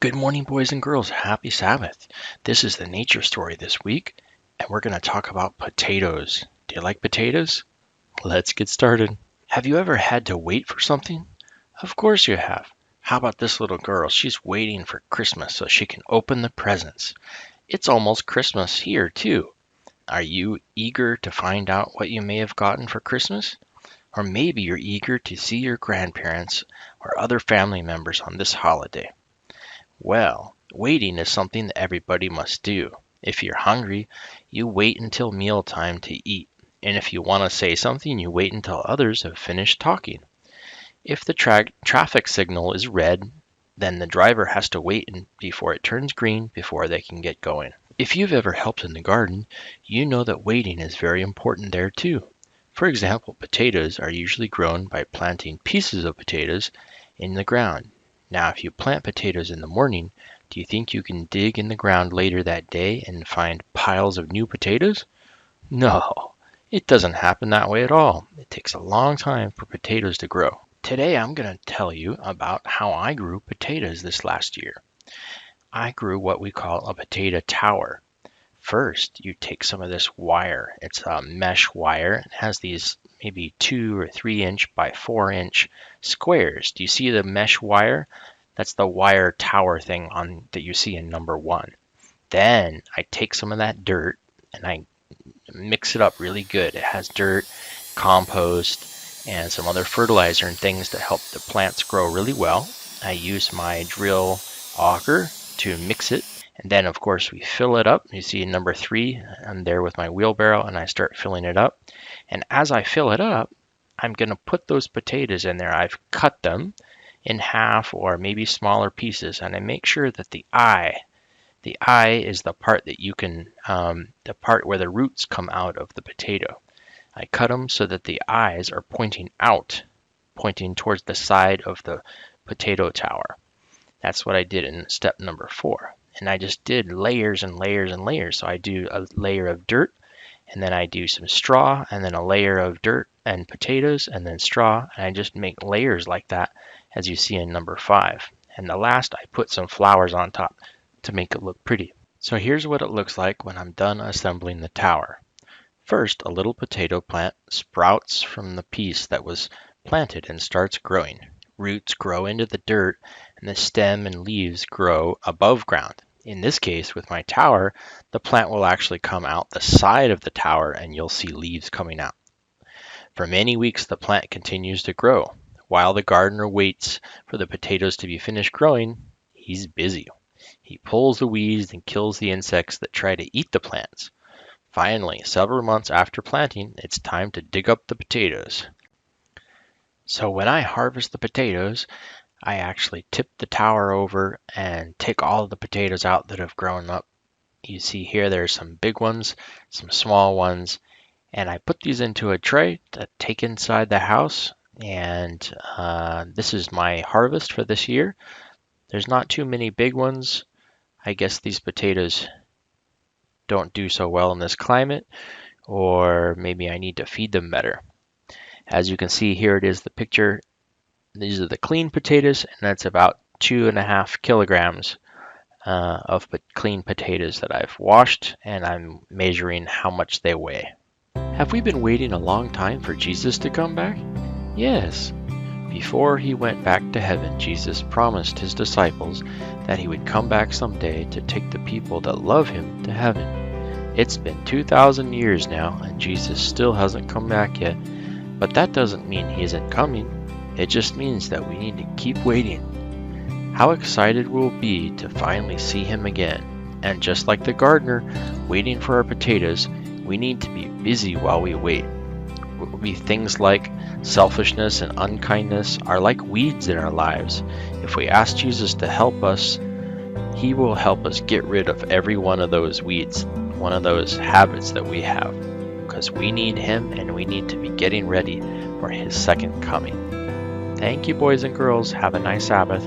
Good morning, boys and girls. Happy Sabbath. This is the nature story this week, and we're going to talk about potatoes. Do you like potatoes? Let's get started. Have you ever had to wait for something? Of course you have. How about this little girl? She's waiting for Christmas so she can open the presents. It's almost Christmas here, too. Are you eager to find out what you may have gotten for Christmas? Or maybe you're eager to see your grandparents or other family members on this holiday. Well, waiting is something that everybody must do. If you're hungry, you wait until mealtime to eat. And if you want to say something, you wait until others have finished talking. If the traffic signal is red, then the driver has to wait before it turns green before they can get going. If you've ever helped in the garden, you know that waiting is very important there too. For example, potatoes are usually grown by planting pieces of potatoes in the ground. Now, if you plant potatoes in the morning, do you think you can dig in the ground later that day and find piles of new potatoes? No, it doesn't happen that way at all. It takes a long time for potatoes to grow. Today, I'm going to tell you about how I grew potatoes this last year. I grew what we call a potato tower. First, you take some of this wire. It's a mesh wire. It has these maybe 2 or 3 inch by 4 inch squares. Do you see the mesh wire? That's the wire tower thing that you see in number 1. Then I take some of that dirt and I mix it up really good. It has dirt, compost, and some other fertilizer and things to help the plants grow really well. I use my drill auger to mix it. And then, of course, we fill it up. You see in number 3, I'm there with my wheelbarrow, and I start filling it up. And as I fill it up, I'm going to put those potatoes in there. I've cut them in half or maybe smaller pieces, and I make sure that the eye is the part that you can, the part where the roots come out of the potato. I cut them so that the eyes are pointing out, pointing towards the side of the potato tower. That's what I did in step number 4. And I just did layers and layers and layers. So I do a layer of dirt, and then I do some straw, and then a layer of dirt and potatoes, and then straw. And I just make layers like that, as you see in number 5. And the last, I put some flowers on top to make it look pretty. So here's what it looks like when I'm done assembling the tower. First, a little potato plant sprouts from the piece that was planted and starts growing. Roots grow into the dirt, and the stem and leaves grow above ground. In this case, with my tower, the plant will actually come out the side of the tower, and you'll see leaves coming out. For many weeks, the plant continues to grow. While the gardener waits for the potatoes to be finished growing, he's busy. He pulls the weeds and kills the insects that try to eat the plants. Finally, several months after planting, it's time to dig up the potatoes. So when I harvest the potatoes, I actually tip the tower over and take all of the potatoes out that have grown up. You see here there's some big ones, some small ones, and I put these into a tray to take inside the house. And this is my harvest for this year. There's not too many big ones. I guess these potatoes don't do so well in this climate, or maybe I need to feed them better. As you can see here, it is the picture. These are the clean potatoes, and that's about 2.5 kilograms of clean potatoes that I've washed, and I'm measuring how much they weigh. Have we been waiting a long time for Jesus to come back? Yes. Before he went back to heaven, Jesus promised his disciples that he would come back someday to take the people that love him to heaven. It's been 2,000 years now, and Jesus still hasn't come back yet, but that doesn't mean he isn't coming. It just means that we need to keep waiting. How excited we'll be to finally see him again. And just like the gardener waiting for our potatoes, we need to be busy while we wait. Things like selfishness and unkindness are like weeds in our lives. If we ask Jesus to help us, he will help us get rid of every one of those weeds, one of those habits that we have, because we need him and we need to be getting ready for his second coming. Thank you, boys and girls. Have a nice Sabbath.